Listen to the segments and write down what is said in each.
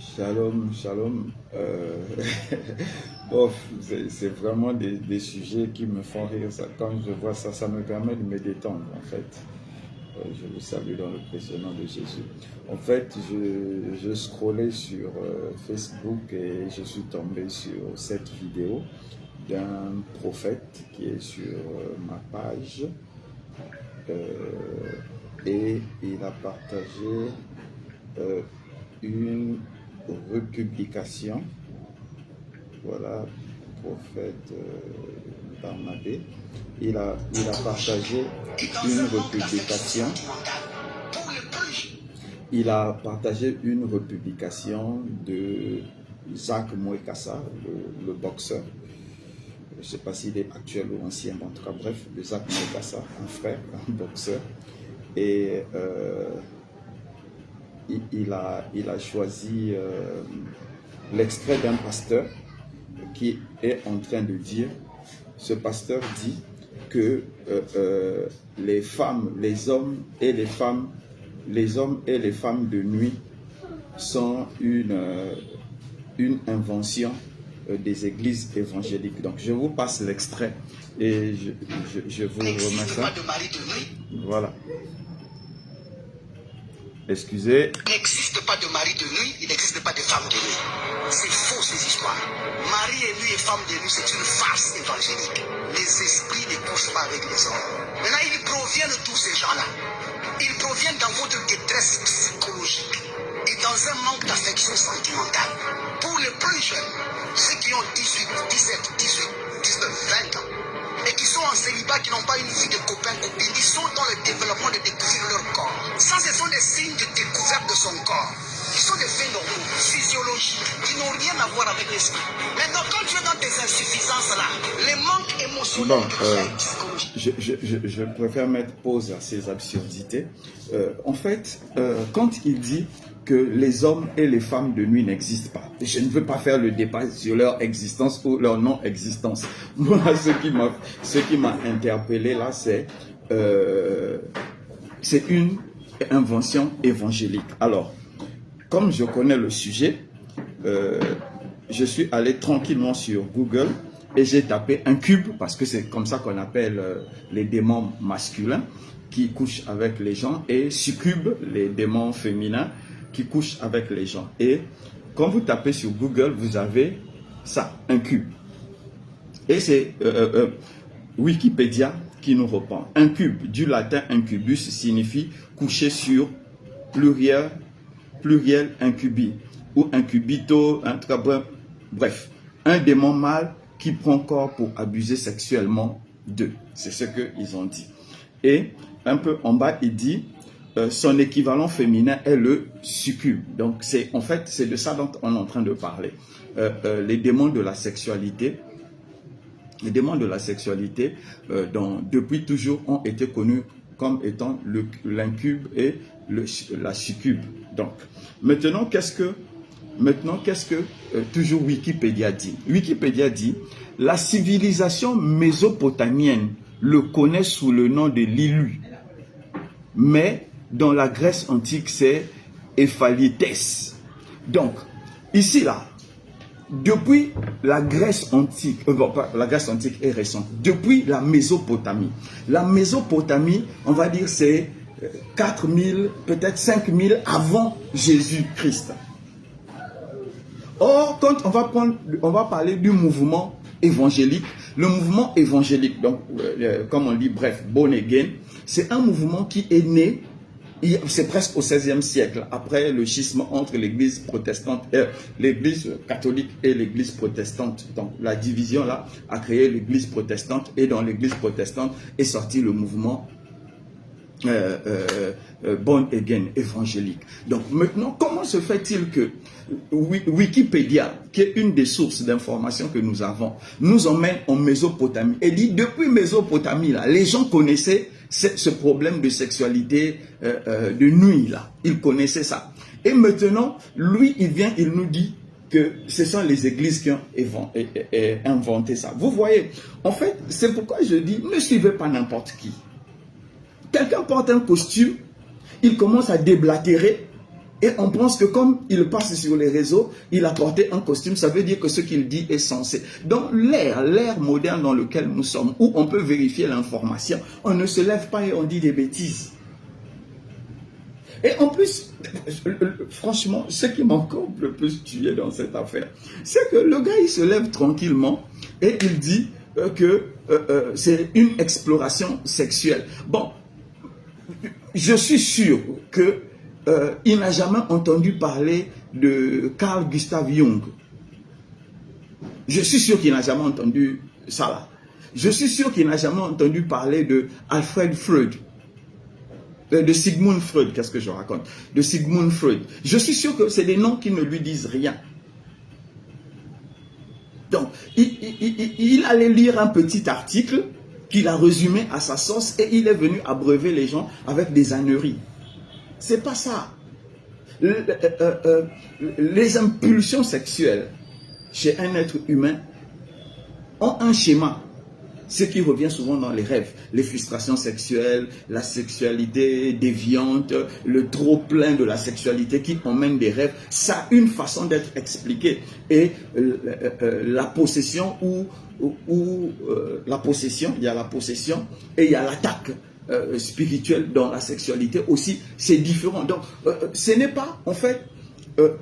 Shalom, shalom. Bof, c'est vraiment des sujets qui me font rire. Ça, quand je vois ça, ça me permet de me détendre, en fait. Je vous salue dans le précieux nom de Jésus. En fait, je scrollais sur Facebook et je suis tombé sur cette vidéo d'un prophète qui est sur ma page. Et il a partagé une republication. Voilà, prophète Barnabé. Il a partagé une republication. Il a partagé une republication de Jacques Mouekassa, le boxeur. Je ne sais pas s'il est actuel ou ancien, mais en tout cas, bref, de Jacques Mouekassa, un frère, un boxeur. Et il a choisi l'extrait d'un pasteur qui est en train de dire, ce pasteur dit que les femmes, les hommes et les femmes de nuit sont une invention des églises évangéliques. Donc je vous passe l'extrait et je vous remets ça. Voilà. Excusez. Il n'existe pas de mari de nuit, il n'existe pas de femme de nuit. C'est faux ces histoires. Mari et nuit et femme de nuit, c'est une farce évangélique. Les esprits ne couchent pas avec les hommes. Maintenant, ils proviennent tous ces gens-là. Ils proviennent dans votre détresse psychologique et dans un manque d'affection sentimentale. Pour les plus jeunes, ceux qui ont 18, 17, 18, 19, 20 ans, et qui sont en célibat, qui n'ont pas une vie de copain-copine, ils sont dans le développement de découvrir leur corps. Ça, ce sont des signes de découverte de son corps. Qui sont des faits normaux, physiologiques, qui n'ont rien à voir avec l'esprit. Maintenant, quand tu es dans tes insuffisances-là, les manques émotionnels, je préfère mettre pause à ces absurdités. En fait, quand il dit que les hommes et les femmes de nuit n'existent pas, je ne veux pas faire le débat sur leur existence ou leur non-existence. Moi, ce qui m'a interpellé là, c'est une invention évangélique. Alors, comme je connais le sujet, je suis allé tranquillement sur Google et j'ai tapé incube, parce que c'est comme ça qu'on appelle les démons masculins qui couchent avec les gens, et succube, les démons féminins qui couchent avec les gens. Et quand vous tapez sur Google, vous avez ça, incube. Et c'est Wikipédia qui nous reprend. Incube, du latin incubus, signifie coucher sur, pluriel incubi, ou incubito, bref, un démon mâle qui prend corps pour abuser sexuellement d'eux. C'est ce qu'ils ont dit. Et un peu en bas, il dit, son équivalent féminin est le succube. Donc, en fait, c'est de ça dont on est en train de parler. Les démons de la sexualité, depuis toujours, ont été connus comme étant l'incube et la succube. Donc, maintenant, qu'est-ce que toujours Wikipédia dit? Wikipédia dit, la civilisation mésopotamienne le connaît sous le nom de Lilu. Mais dans la Grèce antique, c'est Ephalites. Donc, ici, là, depuis la Grèce antique, la Grèce antique est récente, depuis la Mésopotamie. La Mésopotamie, on va dire, c'est 4000, peut-être 5000 avant Jésus-Christ. Or, quand on va parler du mouvement évangélique, le mouvement évangélique, donc, comme on dit, bref, born again, c'est un mouvement qui est né, c'est presque au XVIe siècle, après le schisme entre l'église protestante, l'église catholique et l'église protestante. Donc, la division là a créé l'église protestante, et dans l'église protestante est sorti le mouvement born again évangélique. Donc maintenant, comment se fait-il que Wikipédia, qui est une des sources d'informations que nous avons, nous emmène en Mésopotamie et dit depuis Mésopotamie là, les gens connaissaient ce problème de sexualité de nuit là, ils connaissaient ça. Et maintenant, lui, il nous dit que ce sont les églises qui ont inventé ça. Vous voyez, en fait, c'est pourquoi je dis, ne suivez pas n'importe qui. Quelqu'un porte un costume, il commence à déblatérer Et on pense que comme il passe sur les réseaux, il a porté un costume, ça veut dire que ce qu'il dit est censé. Dans l'ère moderne dans laquelle nous sommes, où on peut vérifier l'information, on ne se lève pas et on dit des bêtises. Et en plus, franchement, ce qui m'a encore le plus tué dans cette affaire, c'est que le gars, il se lève tranquillement et il dit que c'est une exploration sexuelle. Bon, je suis sûr que il n'a jamais entendu parler de Carl Gustav Jung. Je suis sûr qu'il n'a jamais entendu ça là. Je suis sûr qu'il n'a jamais entendu parler de Alfred Freud. De Sigmund Freud, qu'est-ce que je raconte? De Sigmund Freud. Je suis sûr que c'est des noms qui ne lui disent rien. Donc, il allait lire un petit article qu'il a résumé à sa sauce et il est venu abreuver les gens avec des âneries. C'est pas ça. Les impulsions sexuelles chez un être humain ont un schéma. Ce qui revient souvent dans les rêves, les frustrations sexuelles, la sexualité déviante, le trop plein de la sexualité qui emmène des rêves, ça a une façon d'être expliqué. Et la possession la possession, il y a la possession et il y a l'attaque spirituelle dans la sexualité aussi, c'est différent. Donc, ce n'est pas en fait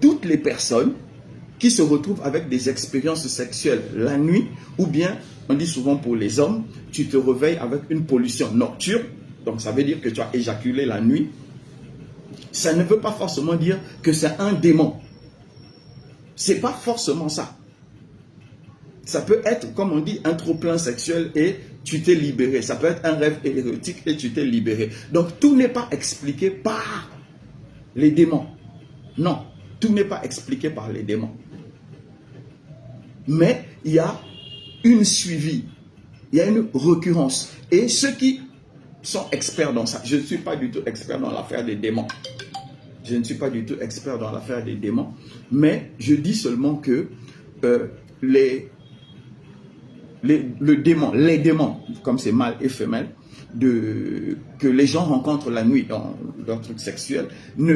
toutes les personnes qui se retrouvent avec des expériences sexuelles la nuit, ou bien, on dit souvent pour les hommes, tu te réveilles avec une pollution nocturne, donc ça veut dire que tu as éjaculé la nuit. Ça ne veut pas forcément dire que c'est un démon. C'est pas forcément ça. Ça peut être, comme on dit, un trop-plein sexuel et tu t'es libéré. Ça peut être un rêve érotique et tu t'es libéré. Donc tout n'est pas expliqué par les démons. Non, tout n'est pas expliqué par les démons. Mais il y a une suivi, il y a une récurrence. Et ceux qui sont experts dans ça, je ne suis pas du tout expert dans l'affaire des démons. Je ne suis pas du tout expert dans l'affaire des démons. Mais je dis seulement que les démons, comme c'est mâle et femelle, que les gens rencontrent la nuit dans leur truc sexuel,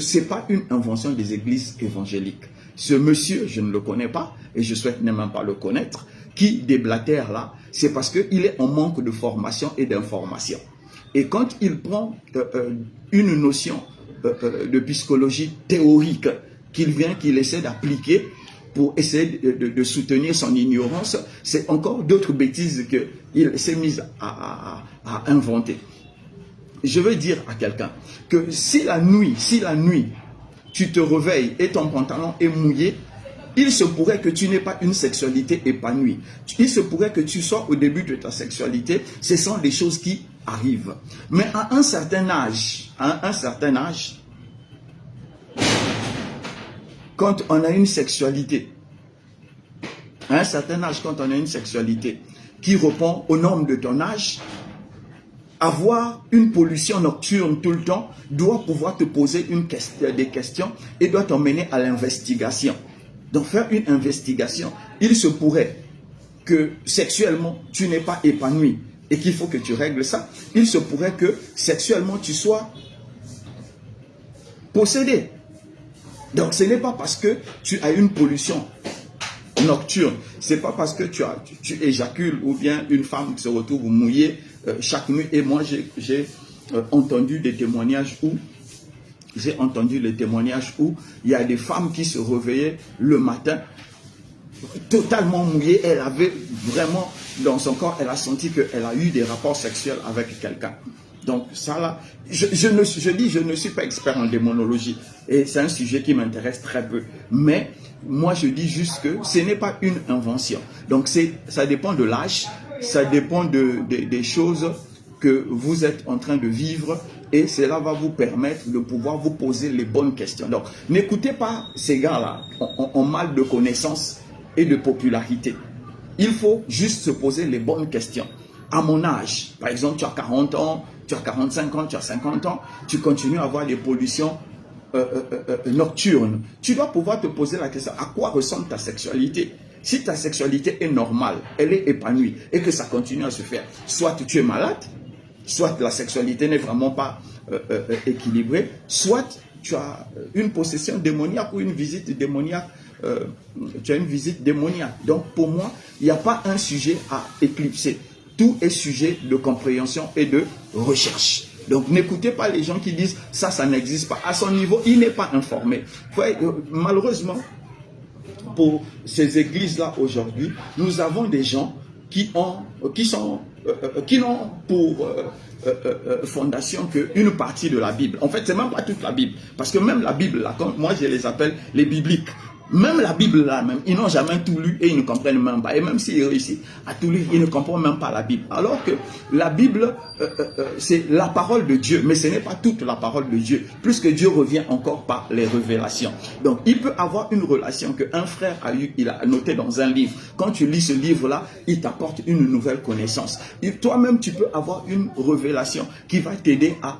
c'est pas une invention des églises évangéliques. Ce monsieur, je ne le connais pas, et je souhaite même pas le connaître, qui déblatère là, c'est parce qu'il est en manque de formation et d'information. Et quand il prend une notion de psychologie théorique qu'il essaie d'appliquer pour essayer de soutenir son ignorance, c'est encore d'autres bêtises qu'il s'est mis à inventer. Je veux dire à quelqu'un que si la nuit, tu te réveilles et ton pantalon est mouillé, il se pourrait que tu n'aies pas une sexualité épanouie. Il se pourrait que tu sois au début de ta sexualité. Ce sont des choses qui arrivent. Mais à un certain âge, quand on a une sexualité, qui répond aux normes de ton âge, avoir une pollution nocturne tout le temps doit pouvoir te poser des questions et doit t'emmener à l'investigation. Donc faire une investigation, il se pourrait que sexuellement tu n'es pas épanoui et qu'il faut que tu règles ça. Il se pourrait que sexuellement tu sois possédé. Donc ce n'est pas parce que tu as une pollution nocturne, c'est pas parce que tu éjacules ou bien une femme se retrouve mouillée chaque nuit. Et moi j'ai entendu des témoignages où il y a des femmes qui se réveillaient le matin totalement mouillées. Elle avait vraiment dans son corps, elle a senti qu'elle a eu des rapports sexuels avec quelqu'un. Donc ça là, je ne suis pas expert en démonologie et c'est un sujet qui m'intéresse très peu. Mais moi je dis juste que ce n'est pas une invention. Donc ça dépend de l'âge, ça dépend des choses que vous êtes en train de vivre et cela va vous permettre de pouvoir vous poser les bonnes questions. Donc n'écoutez pas ces gars-là en mal de connaissances et de popularité. Il faut juste se poser les bonnes questions. À mon âge, par exemple, tu as 40 ans, tu as 45 ans, tu as 50 ans, tu continues à avoir des pollutions nocturnes. Tu dois pouvoir te poser la question, à quoi ressemble ta sexualité? Si ta sexualité est normale, elle est épanouie et que ça continue à se faire, soit tu es malade, soit la sexualité n'est vraiment pas équilibrée, soit tu as une possession démoniaque ou une visite démoniaque. Tu as une visite démoniaque. Donc pour moi, il n'y a pas un sujet à éclipser. Tout est sujet de compréhension et de recherche. Donc n'écoutez pas les gens qui disent ça, ça n'existe pas. À son niveau, il n'est pas informé. Malheureusement, pour ces églises-là aujourd'hui, nous avons des gens qui n'ont pour fondation qu'une partie de la Bible. En fait, c'est même pas toute la Bible. Parce que même la Bible, là, comme moi je les appelle les bibliques, même la Bible là, même, ils n'ont jamais tout lu et ils ne comprennent même pas. Et même s'ils réussissent à tout lire, ils ne comprennent même pas la Bible. Alors que la Bible, c'est la parole de Dieu, mais ce n'est pas toute la parole de Dieu. Plus que Dieu revient encore par les révélations. Donc, il peut avoir une relation qu'un frère a eu, il a noté dans un livre. Quand tu lis ce livre-là, il t'apporte une nouvelle connaissance. Toi-même, tu peux avoir une révélation qui va t'aider à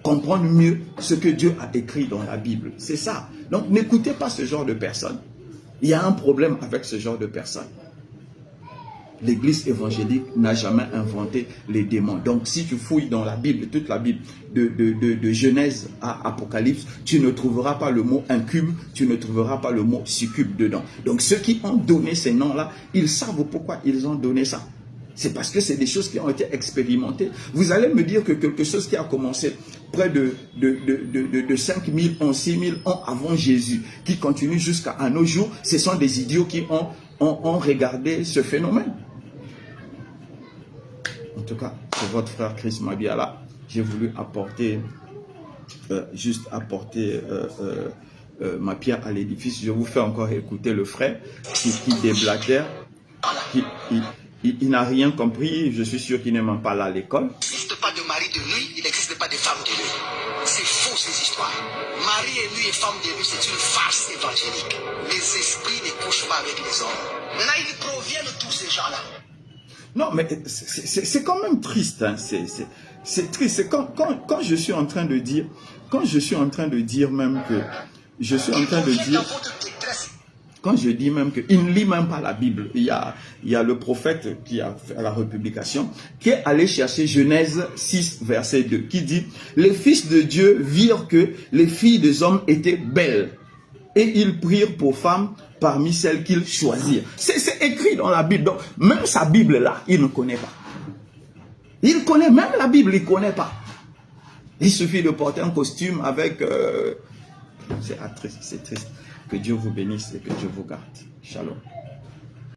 comprendre mieux ce que Dieu a écrit dans la Bible. C'est ça. Donc, n'écoutez pas ce genre de personnes. Il y a un problème avec ce genre de personnes. L'église évangélique n'a jamais inventé les démons. Donc, si tu fouilles dans la Bible, toute la Bible, de Genèse à Apocalypse, tu ne trouveras pas le mot incube, tu ne trouveras pas le mot succube dedans. Donc, ceux qui ont donné ces noms-là, ils savent pourquoi ils ont donné ça. C'est parce que c'est des choses qui ont été expérimentées. Vous allez me dire que quelque chose qui a commencé près de 5000 ans, 6000 ans avant Jésus, qui continue jusqu'à nos jours, ce sont des idiots qui ont regardé ce phénomène. En tout cas, c'est votre frère Chris Mabiala. J'ai voulu apporter, ma pierre à l'édifice. Je vous fais encore écouter le frère qui déblatère, il n'a rien compris, je suis sûr qu'il n'est même pas là à l'école. Il n'existe pas de mari de nuit, il n'existe pas de femme de nuit. C'est faux ces histoires. Mari et nuit et femme de nuit, c'est une farce évangélique. Les esprits ne couchent pas avec les hommes. Maintenant, ils proviennent tous ces gens-là. Non, mais c'est quand même triste. Hein. C'est triste. C'est quand je suis en train de dire, même que, quand je dis même qu'il ne lit même pas la Bible, il y a le prophète qui a fait la republication, qui est allé chercher Genèse 6, verset 2, qui dit « Les fils de Dieu virent que les filles des hommes étaient belles, et ils prirent pour femmes parmi celles qu'ils choisirent. » C'est écrit dans la Bible. Donc, même sa Bible là, il ne connaît pas. Il connaît même la Bible, il ne connaît pas. Il suffit de porter un costume avec... c'est triste. Que Dieu vous bénisse et que Dieu vous garde. Shalom.